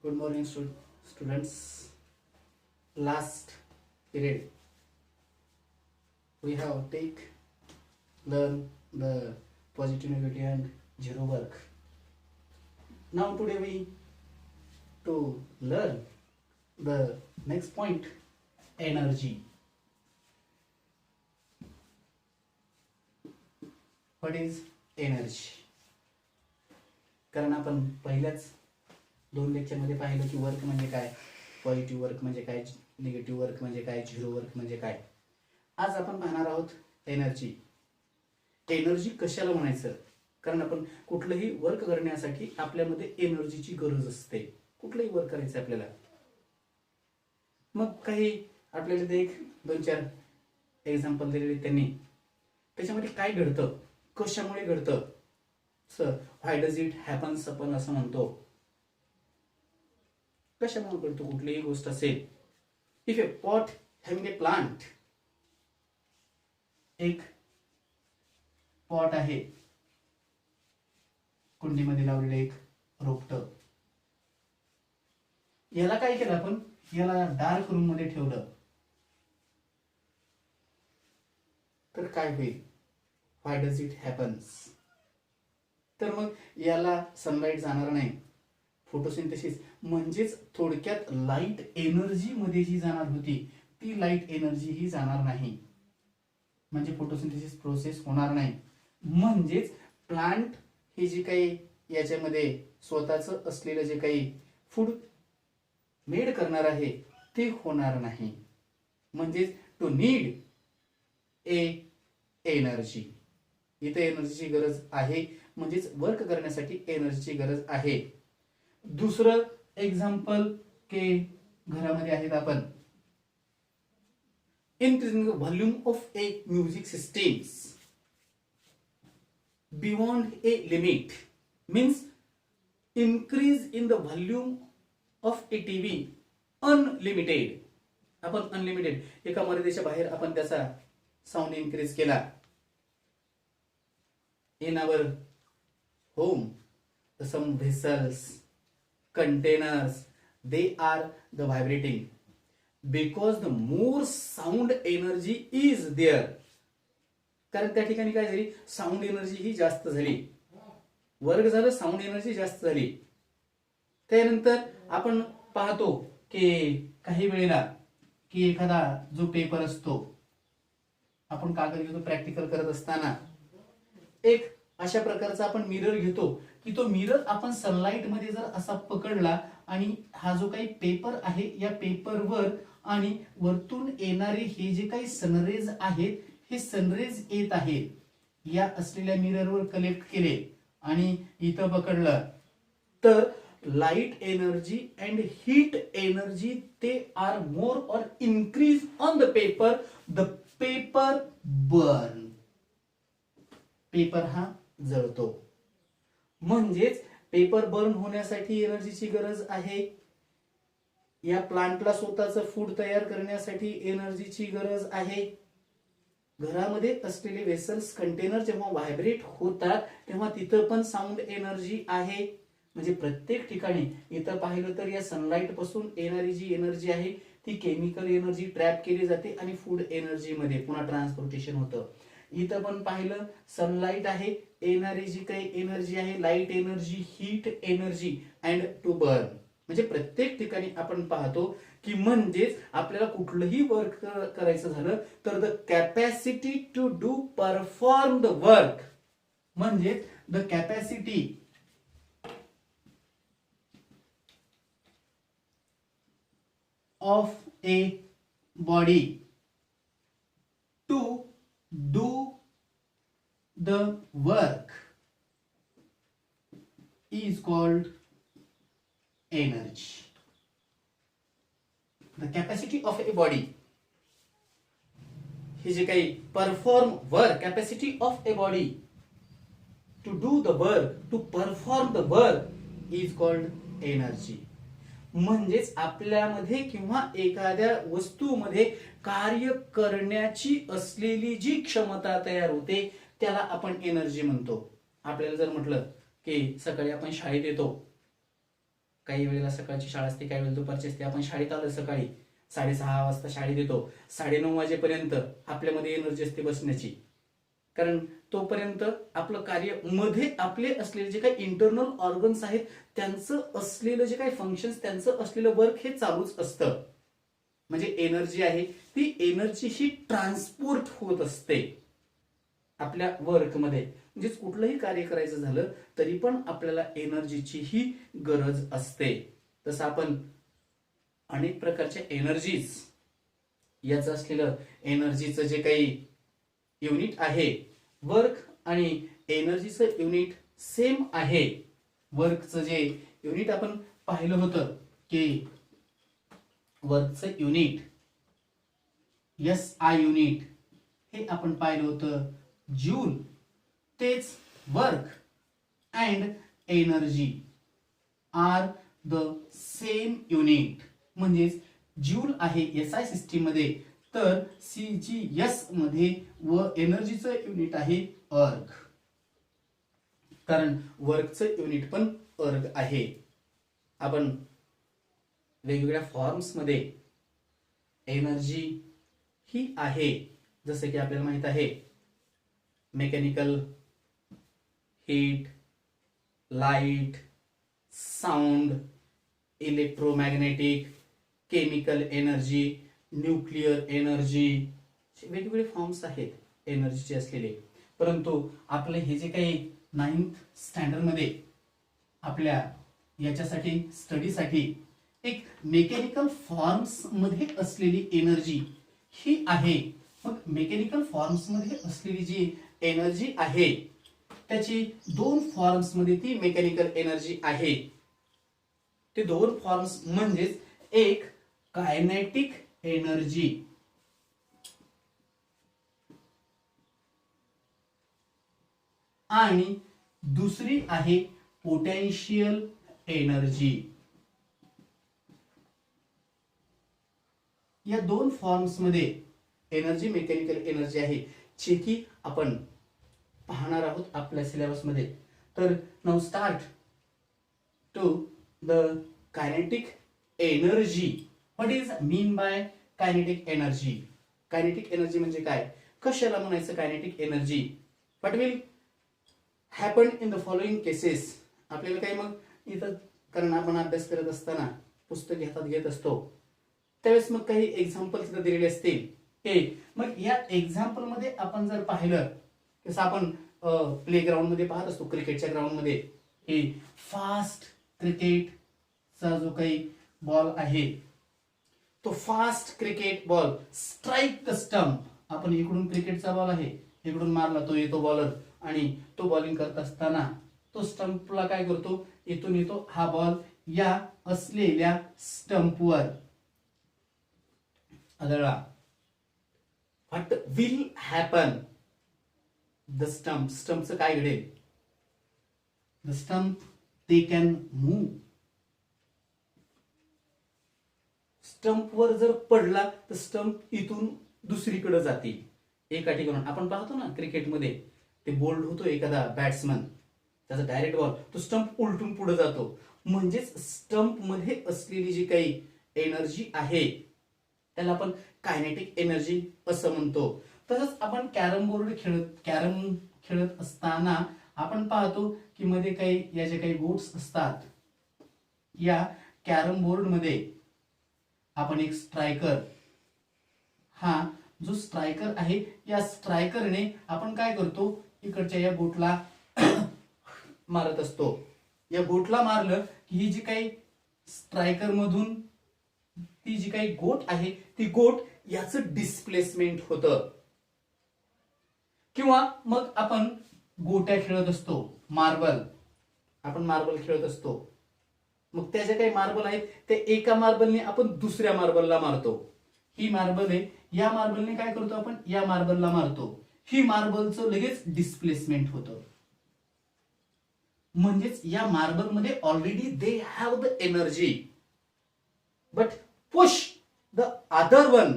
Good morning, students. Last period we have learn the positive, negative, and zero work. Now today we to learn the next point, energy. What is energy? कारण आपण पहिल्याच 2 लेक्चरमध्ये पाहिलं की work म्हणजे काय, positive work म्हणजे काय, निगेटिव्ह वर्क म्हणजे काय, झिरो वर्क म्हणजे काय. आज आपण पाहणार आहोत एनर्जी. एनर्जी कशाला म्हणायचं? कारण आपण कुठलंही वर्क करण्यासाठी आपल्यामध्ये एनर्जीची गरज असते. कुठलंही वर्क करायचं आपल्याला, मग काही आपल्याला ते 1-2-4 एक्झाम्पल दिलेले त्यांनी. त्याच्यामध्ये काय घडतं, कशामुळे घडतं, व्हाय डज इट हॅपन्स आपण असं म्हणतो. कशामुळे घडतो कुठलीही गोष्ट असेल. If a pot having A plant, एक पॉट आहे, कुंडीमध्ये लावलेलं एक रोपटं. याला काय केलं आपण, याला डार्क रूम मध्ये ठेवलं तर काय होईल, व्हाय डज इट हॅपन्स. तर मग याला सनलाईट जाणार नाही, फोटोसिंथेसिस म्हणजेच थोडक्यात लाईट एनर्जी मध्ये जी जाणार होती ती लाईट एनर्जी ही जाणार नाही, म्हणजे फोटोसिंथेसिस प्रोसेस होणार नाही. म्हणजेच प्लांट हे जे काही याच्यामध्ये स्वतःच असलेलं जे काही फूड मेड करणार आहे ते होणार नाही. म्हणजेच टू नीड ए एनर्जी. इथे एनर्जीची गरज आहे, म्हणजेच वर्क करण्यासाठी एनर्जीची गरज आहे. दुसरं एक्झाम्पल के घरामध्ये आहेत आपण, increasing the volume of a music systems beyond a limit means increase in the volume of a TV unlimited. आपण अनलिमिटेड एका मर्यादेच्या बाहेर आपण त्याचा साऊंड इन्क्रीज केला. in our home some vessels, containers, they are the vibrating because the more sound energy is there. कारण त्या ठिकाणी काय झाली, साऊंड एनर्जी ही जास्त झाली, वर्क झालं, साऊंड एनर्जी जास्त झाली. त्यानंतर आपण पाहतो की काही वेळेला की एखादा जो पेपर असतो, आपण कागद घेतो प्रॅक्टिकल करत असताना, एक अशा प्रकारचा आपण मिरर घेतो की तो मिरर आपण सनलाइट मध्ये जर असा पकडला आणि हा जो काही पेपर आहे या पेपरवर आणि वरतून येणारे हे जे काही सनरेज आहेत, हे सनरेज येत आहेत, या असलेल्या मिररवर कलेक्ट केले आणि इथं पकडलं तर light energy and heat energy ते आर मोर और increase on the paper. The paper burn, paper हा जळतो. म्हणजेच पेपर बर्न होण्यासाठी एनर्जीची गरज आहे. या प्लांटला स्वतःचं फूड तयार करण्यासाठी एनर्जीची गरज आहे. घरामध्ये असलेले वेसल्स, कंटेनर जेव्हा व्हायब्रेट होतात तेव्हा तिथं पण साऊंड एनर्जी आहे. म्हणजे प्रत्येक ठिकाणी इथं पाहिलं तर या सनलाइट पासून येणारी जी एनर्जी आहे ती केमिकल एनर्जी ट्रॅप केली जाते आणि फूड एनर्जी मध्ये पुन्हा ट्रान्सपोर्टेशन होतं. इथं पण पाहिलं सनलाइट आहे, येणारी जी काही एनर्जी आहे light energy, heat energy and to burn. म्हणजे प्रत्येक ठिकाणी आपण पाहतो की म्हणजेच आपल्याला कुठलंही वर्क करायचं झालं तर the capacity to do perform the work, म्हणजे the capacity of a body to do the work is called energy. The capacity of a body, हे जे काही perform work, capacity of a body to do the work, to perform the work is called energy. म्हणजेच आपल्यामध्ये किंवा एखाद्या वस्तूमध्ये कार्य करण्याची असलेली जी क्षमता तयार होते त्याला आपण एनर्जी म्हणतो. आपल्याला जर म्हटलं की सकाळी आपण शाळेत येतो काही वेळेला सकाळची शाळा असते, काही वेळेला दुपारची असते. आपण शाळेत आलो सकाळी 6:30 वाजता शाळेत येतो, 9:30 वाजेपर्यंत आपल्यामध्ये एनर्जी असते बसण्याची, कारण तोपर्यंत आपलं कार्य मध्ये आपले असलेले जे काही इंटरनल ऑर्गन्स आहेत त्यांचं असलेलं जे काही फंक्शन्स, त्यांचं असलेलं वर्क हे चालूच असतं. म्हणजे एनर्जी आहे ती एनर्जी ही ट्रान्सपोर्ट होत असते आपल्या वर्कमध्ये. म्हणजेच कुठलंही कार्य करायचं झालं तरी पण आपल्याला एनर्जीची ही गरज असते. तसं आपण अनेक प्रकारच्या एनर्जीज याचं असलेलं एनर्जीचं जे काही युनिट आहे, वर्क आणि एनर्जीचं युनिट सेम आहे. वर्कचं जे युनिट आपण पाहिलं होतं की वर्कचं युनिट SI युनिट हे आपण पाहिलं होतं जूल. तेच work and energy are the same unit. म्हणजेच जूल आहे SI सिस्टीम मध्ये, तर CGS मध्ये व एनर्जीचं युनिट आहे अर्ग, कारण वर्कचं युनिट पण अर्ग आहे. आपण वेगवेगळ्या फॉर्म्स मध्ये एनर्जी ही आहे, जसं की आपल्याला माहित आहे mechanical, heat, light, sound, electromagnetic, chemical energy, nuclear energy, वेगवेगळे फॉर्म्स आहेत एनर्जीचे असलेले. परंतु आपले हे जे काही 9th स्टँडर्ड मध्ये आपल्या याच्यासाठी स्टडीसाठी एक मेकॅनिकल फॉर्म्स मध्ये असलेली एनर्जी ही आहे. मग मेकॅनिकल फॉर्म्स मध्ये असलेली जी एनर्जी आहे त्याची 2 फॉर्म्स मध्ये ती मेकॅनिकल एनर्जी आहे. ते 2 फॉर्म्स म्हणजेच एक कायनेटिक एनर्जी आणि दुसरी आहे पोटेन्शियल एनर्जी. या 2 फॉर्म्स मध्ये एनर्जी, मेकॅनिकल एनर्जी आहे, जे की आपण पाहणार आहोत आपल्या सिलेबस मध्ये. तर now start to the kinetic energy. What is mean by kinetic energy? Kinetic energy म्हणजे काय, कशाला म्हणायचं kinetic energy? What will happen in the following cases? आपल्याला काही मग इथं, कारण आपण अभ्यास करत असताना पुस्तक हातात घेत असतो त्यावेळेस मग काही एक्झाम्पल तिथे दिलेले असतील. मग या एक्झाम्पल मध्ये आपण जर पाहिलं, जसं आपण प्ले ग्राउंड मध्ये पाहत असतो, क्रिकेटच्या ग्राउंड मध्ये, हे फास्ट क्रिकेटचा जो काही बॉल आहे तो fast cricket ball strike the stump. आपण इकडून क्रिकेटचा बॉल आहे, इकडून मारला तो येतो बॉलर, आणि तो बॉलिंग करत असताना तो स्टंपला काय करतो, इथून येतो हा बॉल या असलेल्या स्टंपवर आदळला. What will happen? द स्टंपचं काय घडेल? The stump they can move. स्टंपवर जर पडला तर स्टंप इथून दुसरीकडे जातील. एका ठिकाणी आपण पाहतो ना क्रिकेटमध्ये, ते बोल्ड होतो एखादा बॅट्समन, त्याचा डायरेक्ट बॉल, तो स्टंप उलटून पुढे जातो. म्हणजेच स्टंप मध्ये असलेली जी काही एनर्जी आहे त्याला आपण कायनेटिक एनर्जी असं म्हणतो. तसंच आपण कॅरम खेळत असताना आपण पाहतो की मध्ये काही या जे काही बोर्ड्स असतात, या कॅरम बोर्ड मध्ये आपण एक स्ट्रायकर, हा जो स्ट्रायकर आहे या स्ट्रायकरने आपण काय करतो, इकडच्या या बोटला मारत असतो. या बोटला मारलं की ही जी काही स्ट्रायकर मधून ती जी काही गोट आहे ती गोट याचं डिस्प्लेसमेंट होतं. किंवा मग आपण गोट्या खेळत असतो, आपण मार्बल खेळत असतो. मग त्या ज्या काही मार्बल आहेत ते एका मार्बलने आपण दुसऱ्या मार्बलला मारतो. ही मार्बल आहे, या मार्बलने काय करतो आपण, या मार्बलला मारतो. ही मार्बलचं लगेच डिस्प्लेसमेंट होतं. म्हणजेच या मार्बल मध्ये already they have the energy, but push the other one,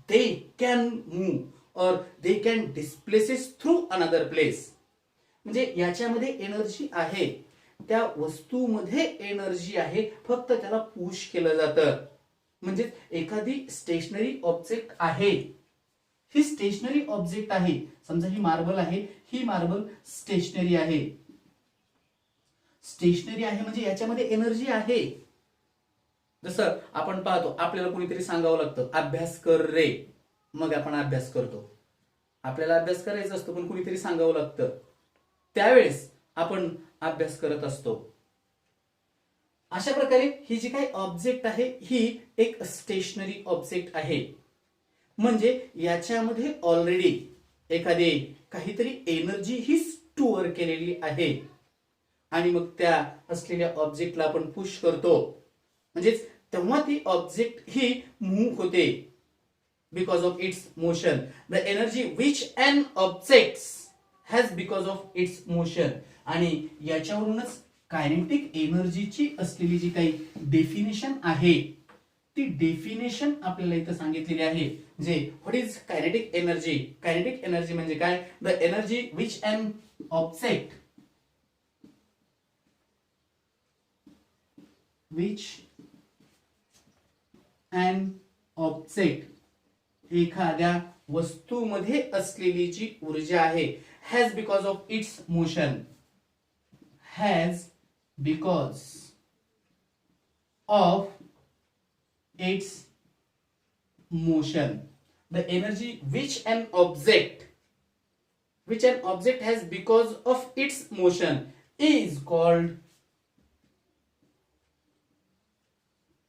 they can move or they can displaces through another place. म्हणजे याच्यामध्ये एनर्जी आहे, त्या वस्तूमध्ये एनर्जी आहे, फक्त त्याला पुश केलं जातं. म्हणजे एखादी स्टेशनरी ऑब्जेक्ट आहे, ही स्टेशनरी ऑब्जेक्ट आहे, समजा ही मार्बल आहे, ही मार्बल स्टेशनरी आहे. स्टेशनरी आहे म्हणजे याच्यामध्ये एनर्जी आहे. जसं आपण पाहतो, आपल्याला कोणीतरी सांगावं लागतं अभ्यास कर रे, मग आपण अभ्यास करतो. आपल्याला अभ्यास करायचा असतो पण कुणीतरी सांगावं लागतं, त्यावेळेस आपण अभ्यास करत असतो. अशा प्रकारे ही जी काही ऑब्जेक्ट आहे ही एक स्टेशनरी ऑब्जेक्ट आहे. म्हणजे याच्यामध्ये ऑलरेडी एखादी काहीतरी एनर्जी ही स्टोअर केलेली आहे आणि मग त्या असलेल्या ऑब्जेक्टला आपण पुश करतो, म्हणजेच तेव्हा ती ऑब्जेक्ट ही मूव्ह होते. Because of its motion, the energy which an object has because of its motion. आणि याच्यावरूनच कायनेटिक एनर्जीची असलेली जी काही डेफिनेशन आहे ती डेफिनेशन आपल्याला इथं सांगितलेली आहे. जे what is kinetic energy? Kinetic energy म्हणजे काय? The energy which an object एखाद्या वस्तूमध्ये असलेली जी ऊर्जा आहे, has because of its motion, has because of its motion. The energy which an object has because of its motion is called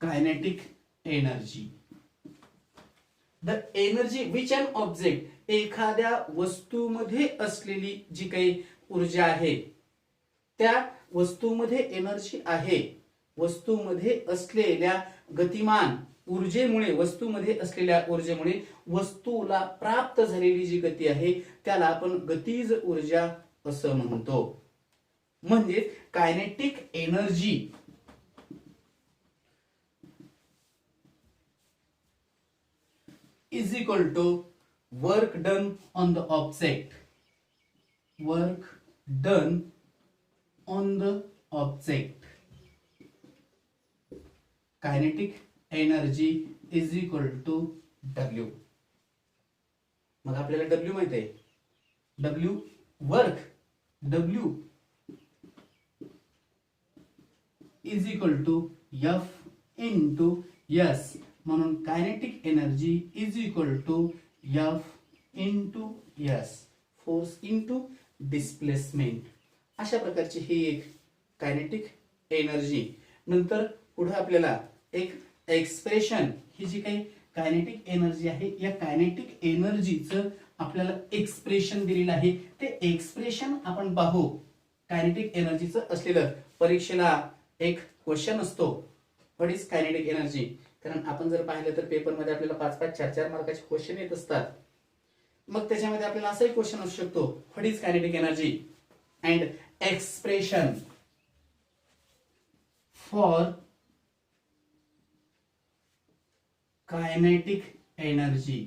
kinetic energy. The energy which an object, एखाद्या वस्तूमध्ये असलेली जी काही ऊर्जा आहे, त्या वस्तूमध्ये एनर्जी आहे, वस्तूमध्ये असलेल्या गतिमान ऊर्जेमुळे, वस्तूमध्ये असलेल्या ऊर्जेमुळे वस्तूला प्राप्त झालेली जी गती आहे त्याला आपण गतीज ऊर्जा असं म्हणतो. म्हणजे kinetic energy is equal to work done on the object. Work done on the object. Kinetic energy is equal to W. मग आपल्याला W माहित आहे. W work, W is equal to F into S. म्हणून kinetic energy is equal to F into S, force into displacement. अशा प्रकारची ही एक kinetic energy. नंतर पुढे आपल्याला एक एक्सप्रेशन, ही जी काही कायनेटिक एनर्जी आहे या कायनेटिक एनर्जीचं आपल्याला एक्सप्रेशन दिलेलं आहे. ते एक्सप्रेशन आपण पाहू. कायनेटिक एनर्जीचं असलेलं परीक्षेला एक क्वेश्चन असतो, व्हॉट इज कायनेटिक एनर्जी. कारण आपण जर पाहिलं तर पेपरमध्ये आपल्याला 5-5, 4-4 मार्काचे क्वेश्चन येत असतात. मग त्याच्यामध्ये आपल्याला असाही क्वेश्चन असू शकतो, what is kinetic energy and expression for kinetic energy.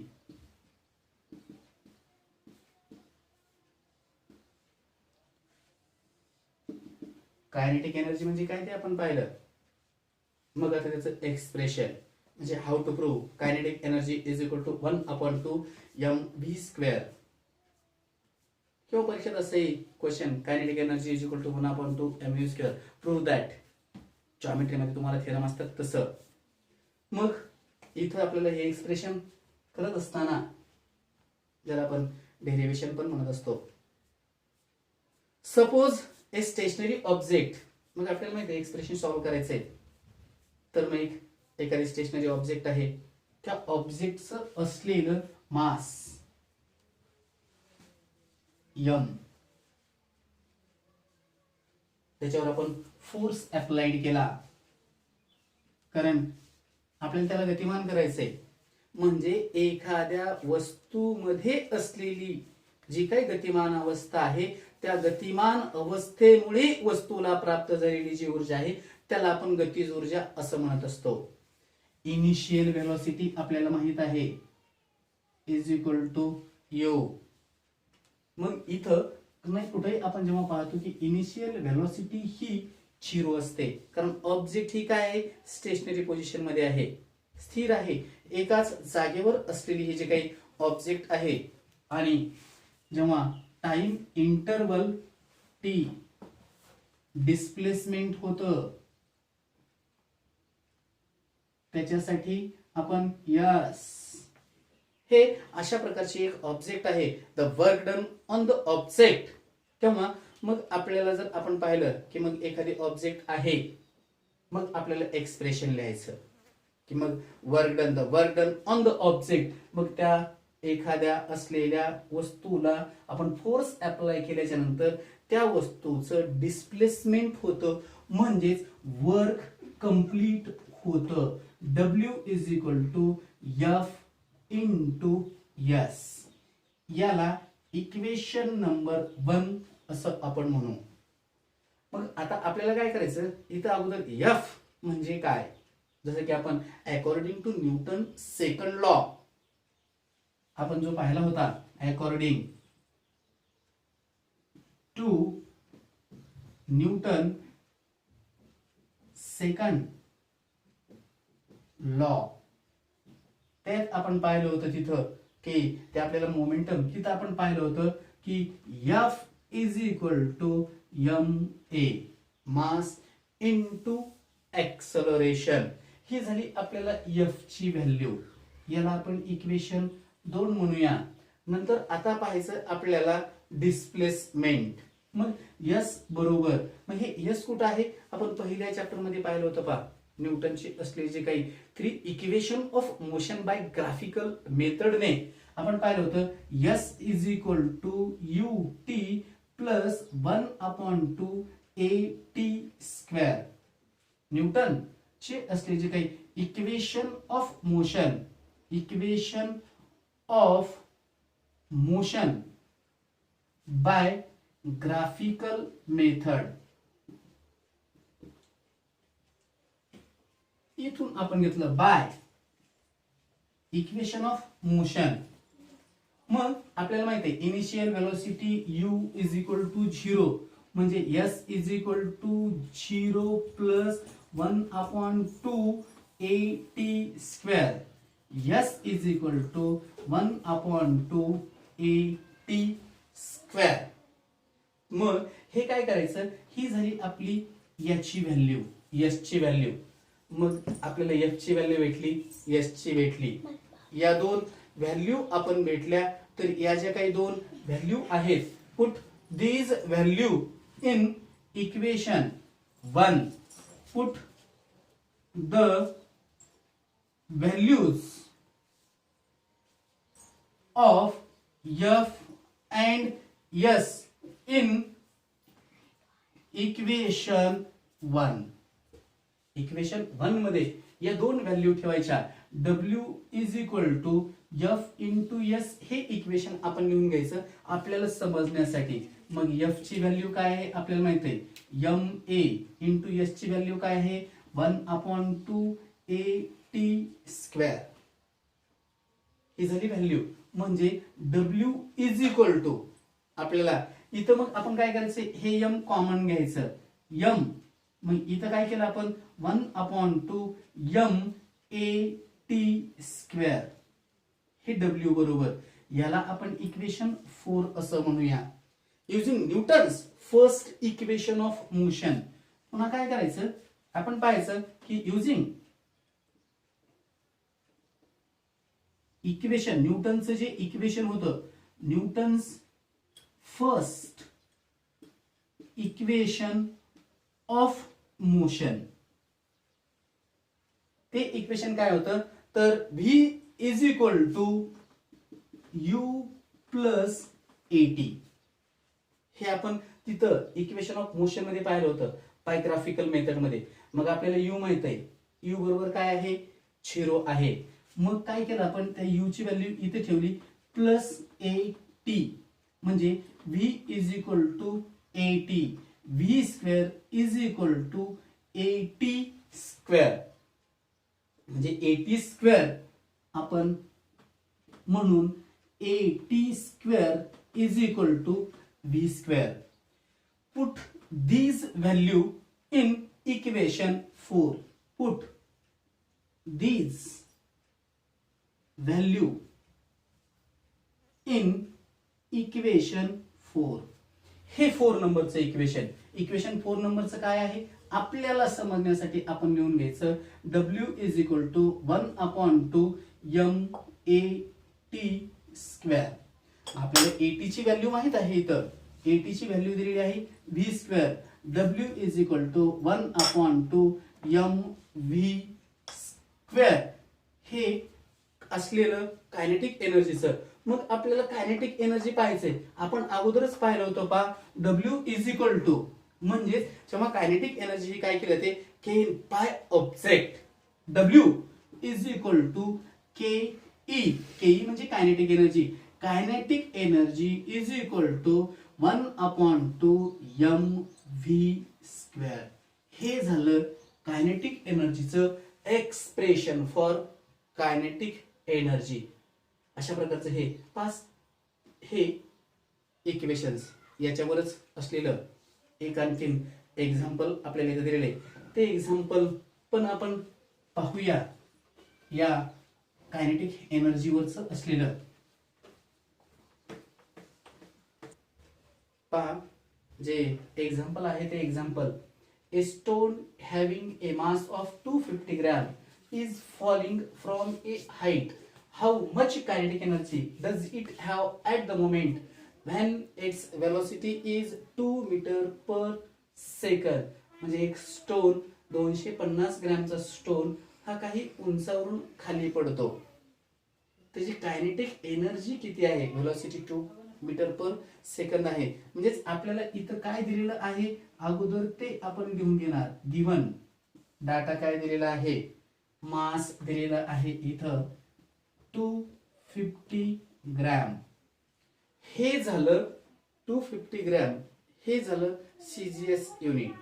Kinetic energy म्हणजे काय ते आपण पाहिलं. मग आता त्याचं एक्सप्रेशन म्हणजे how to prove kinetic energy is equal to 1/2 mv². किंवा परीक्षेत असंही question, kinetic energy is equal to 1/2 mv². Prove that. जॉमेट्रीमध्ये तुम्हाला थेरम असतात तसं. मग इथं आपल्याला हे एक्सप्रेशन करत असताना ज्याला आपण डेरिव्हेशन पण म्हणत असतो. Suppose a stationary object. मग आपल्याला माहिती आहे एक्सप्रेशन सॉल्व्ह करायचंय. तर मग एखादी स्टेशनरी ऑब्जेक्ट आहे, त्या ऑब्जेक्टचं असलेलं मास m, त्याच्यावर आपण फोर्स अप्लाइड केला, कारण आपल्याला त्याला गतिमान करायचंय. म्हणजे एखाद्या वस्तूमध्ये असलेली जी काही गतिमान अवस्था आहे त्या गतिमान अवस्थेमुळे वस्तूला प्राप्त झालेली जी ऊर्जा आहे त्याला आपण गतीज ऊर्जा असं म्हणत असतो. इनिशियल व्हेलॉसिटी आपल्याला माहित आहे, इज इक्वल टू u. मग इथं नाही कुठेही आपण जेव्हा पाहतो की इनिशियल व्हेलॉसिटी ही 0 असते, कारण ऑब्जेक्ट ही काय आहे, स्टेशनरी पोझिशन मध्ये आहे, स्थिर आहे, एकाच जागेवर असलेली ही जे काही ऑब्जेक्ट आहे. आणि जेव्हा टाइम इंटरवल टी डिस्प्लेसमेंट होतं त्याच्यासाठी आपण यस, हे अशा प्रकारची एक ऑब्जेक्ट आहे, the work done on the object. तेव्हा मग आपल्याला जर आपण पाहिलं की मग एखादी ऑब्जेक्ट आहे, मग आपल्याला एक्सप्रेशन लिहायचं की मग work done on the object. मग त्या एखाद्या असलेल्या वस्तूला आपण फोर्स अप्लाय केल्याच्या नंतर त्या वस्तूचं डिस्प्लेसमेंट होतं, म्हणजेच वर्क कंप्लीट होतं. W is equal to F into S. याला इक्वेशन नंबर 1 असं आपण म्हणू. मग आता आपल्याला काय करायचं, इथं अगोदर F म्हणजे काय, जसं की आपण according to Newton second law आपण जो पाहिला होता, according to Newton second law, त्यात आपण पाहिलं होतं तिथं की ते आपल्याला मोमेंटम, तिथं आपण पाहिलं होतं की F is equal to ma, mass into acceleration. ही झाली आपल्याला F ची व्हॅल्यू, याला आपण इक्वेशन 2 म्हणूया. नंतर आता पाहायचं आपल्याला डिस्प्लेसमेंट. मग S बरोबर, मग हे S कुठं आहे, आपण पहिल्या चॅप्टर मध्ये पाहिलं होतं पहा, न्यूटनचे असले जे काही 3 equation of motion by graphical मेथडने आपण पाहिलं होतं. S is equal to ut plus 1/2 at square. Newton चे असले जे काही equation of motion, equation of motion by graphical method, इथून आपण घेतलं बाय इक्वेशन ऑफ मोशन. मग आपल्याला माहिती आहे initial velocity u is equal to 0, म्हणजे S is equal to 0 plus 1/2 at square. S is equal to 1/2 at square. मग हे काय करायचं, ही झाली आपली याची व्हॅल्यू, S ची व्हॅल्यू. मग आपल्याला F ची व्हॅल्यू भेटली, S ची भेटली, या दोन व्हॅल्यू आपण भेटल्या. तर या ज्या काही दोन व्हॅल्यू आहेत, put these value in equation 1, put the values of F and S in equation 1. Equation 1 मध्ये या दोन व्हॅल्यू ठेवायच्या. W is equal to F into S, हे इक्वेशन आपण लिहून घ्यायचं आपल्याला समजण्यासाठी. मग F ची व्हॅल्यू काय आहे आपल्याला माहित आहे, ma इंटू S ची व्हॅल्यू काय आहे 1/2 at स्क्वेअर. ही झाली व्हॅल्यू. म्हणजे W इज इक्वल टू, आपल्याला इथं मग आपण काय करायचं, हे m कॉमन घ्यायचं, m, मग इथं काय केलं आपण 1/2 at स्क्वेअर, हे W बरोबर. याला आपण इक्वेशन 4 असं म्हणूया. Using Newton's first equation of motion. पुन्हा काय करायचं, आपण पाहायचं की युजिंग इक्वेशन, न्यूटनचं जे इक्वेशन होतं, Newton's first equation of motion, ते इक्वेशन काय होतं, तर V is equal to u plus at. हे आपण तिथं इक्वेशन ऑफ मोशन मध्ये पाहिलं होतं बाय ग्राफिकल मेथड मध्ये. मग आपल्याला u माहित आहे, u बरोबर काय आहे 0 आहे. मग काय केलं आपण, त्या u ची व्हॅल्यू इथे ठेवली प्लस at, म्हणजे V is equal to at, v square is equal to at square, म्हणजे at स्क्वेअर आपण म्हणून at square is equal to v square. Put these value in equation 4. Put these value in equation 4. हे 4 नंबरचं equation 4 नंबरचं काय आहे आपल्याला समजण्यासाठी आपण लिहून घ्यायचं W is equal to 1/2 MAT square. आपल्याला AT ची व्हॅल्यू माहित आहे. इथं AT ची व्हॅल्यू दिलेली आहे V square. W is equal to 1/2 MV square. हे असलेलं कायनेटिक एनर्जीचं. मग आपल्याला कायनेटिक एनर्जी पाहायचंय. आपण अगोदरच पाहिलं होतं पहा W इज इक्वल टू म्हणजे जेव्हा कायनेटिक एनर्जी ही काय केलं ते K by object. W is equal to KE म्हणजे kinetic energy. Kinetic energy is equal to 1/2 MV square. हे झालं कायनेटिक एनर्जीचं एक्सप्रेशन फॉर कायनेटिक एनर्जी. अशा प्रकारचं हे इक्वेशन्स याच्यावरच असलेलं एक आणखीन एक्झाम्पल आपल्याला इथे दिलेलं आहे. ते एक्झाम्पल पण आपण पाहूया या कायनेटिक एनर्जीवरच असलेलं. पहा जे एक्झाम्पल आहे ते example a stone having A mass of 250 gram is falling from a height. How much kinetic energy does it have at the moment when its velocity is 2 meter per second? म्हणजे एक stone 250 ग्रॅमचा stone हा काही उंचावरून खाली पडतो. त्याची kinetic energy किती आहे व्हेलॉसिटी 2 मीटर पर सेकंद आहे. म्हणजेच आपल्याला इथं काय दिलेलं आहे अगोदर ते आपण लिहून घेणार. गिवन डाटा काय दिलेला आहे मास दिलेला आहे इथं 250 ग्रॅम. हे झालं 250 ग्रॅम. हे झालं CGS युनिट.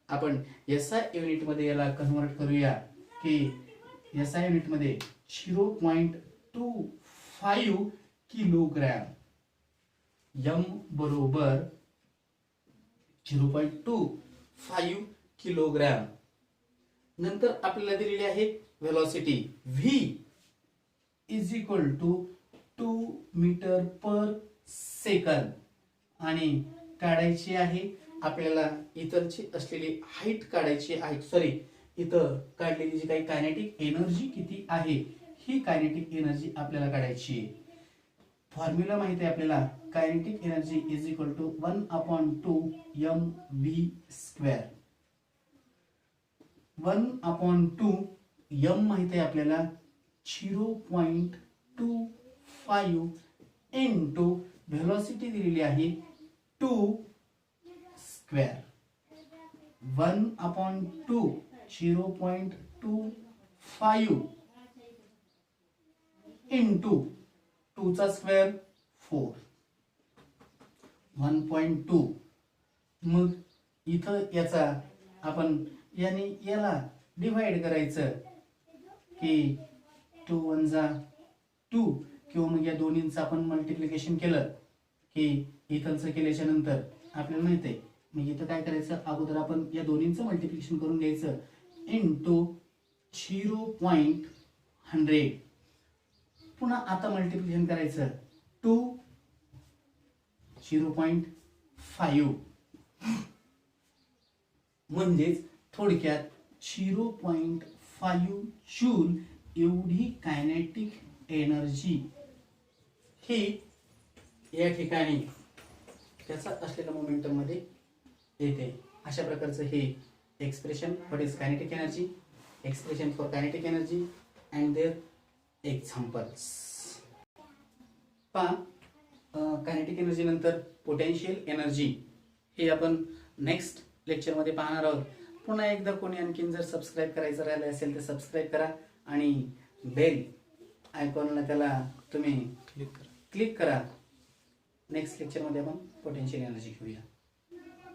आपण SI युनिट मध्ये याला कन्वर्ट करूया की SI युनिट मध्ये 0.25 किलोग्रॅम. M बरोबर 0.25 किलोग्रॅम. नंतर आपल्याला दिलेली आहे velocity V is equal to 2 metre per second आणि काढायची आहे आपल्याला इथरची असलेली हाईट काढायची आहे. सॉरी इथं काढलेली जी काही कायनेटिक एनर्जी किती आहे ही कायनेटिक एनर्जी आपल्याला काढायची आहे. फॉर्म्युला माहिती आहे आपल्याला kinetic energy is equal to 1/2 MV square. 1/2 M माहिती आहे आपल्याला 0.25 इंटू व्हेलॉसिटी दिलेली आहे 2 स्क्वेअर. 1/2 0.25 इंटू 2 चा स्क्वेअर 4 1.2. मग इथं याचा आपण याने याला डिवाइड करायचं की 2 1 जा 2 किंवा मग या दोन्हींचं आपण मल्टिप्लिकेशन केलं की इथंचं केल्याच्या नंतर आपल्याला माहित आहे मग इथं काय करायचं अगोदर आपण या दोन्हींचं मल्टिप्लिकेशन करून घ्यायचं इंटू 0.100. पुन्हा आता मल्टिप्लिकेशन करायचं 2 0.5 म्हणजेच थोडक्यात 0.5 जूल एवढी कायनेटिक एनर्जी ही या ठिकाणी त्याचा असलेल्या मोमेंटम मध्ये येते. अशा प्रकारचं हे expression what is kinetic energy, expression for kinetic energy and their examples. पहा कायनेटिक एनर्जी नंतर पोटेन्शियल एनर्जी हे आपण नेक्स्ट लेक्चर मध्ये पाहणार आहोत. पुन्हा एकदा कोणी आणखीन जर सबस्क्राईब करायचं राहिलं असेल तर सबस्क्राईब करा आणि बेल आयकॉनला त्याला तुम्ही क्लिक करा. नेक्स्ट लेक्चर मध्ये आपण पोटेन्शियल एनर्जी घेऊया.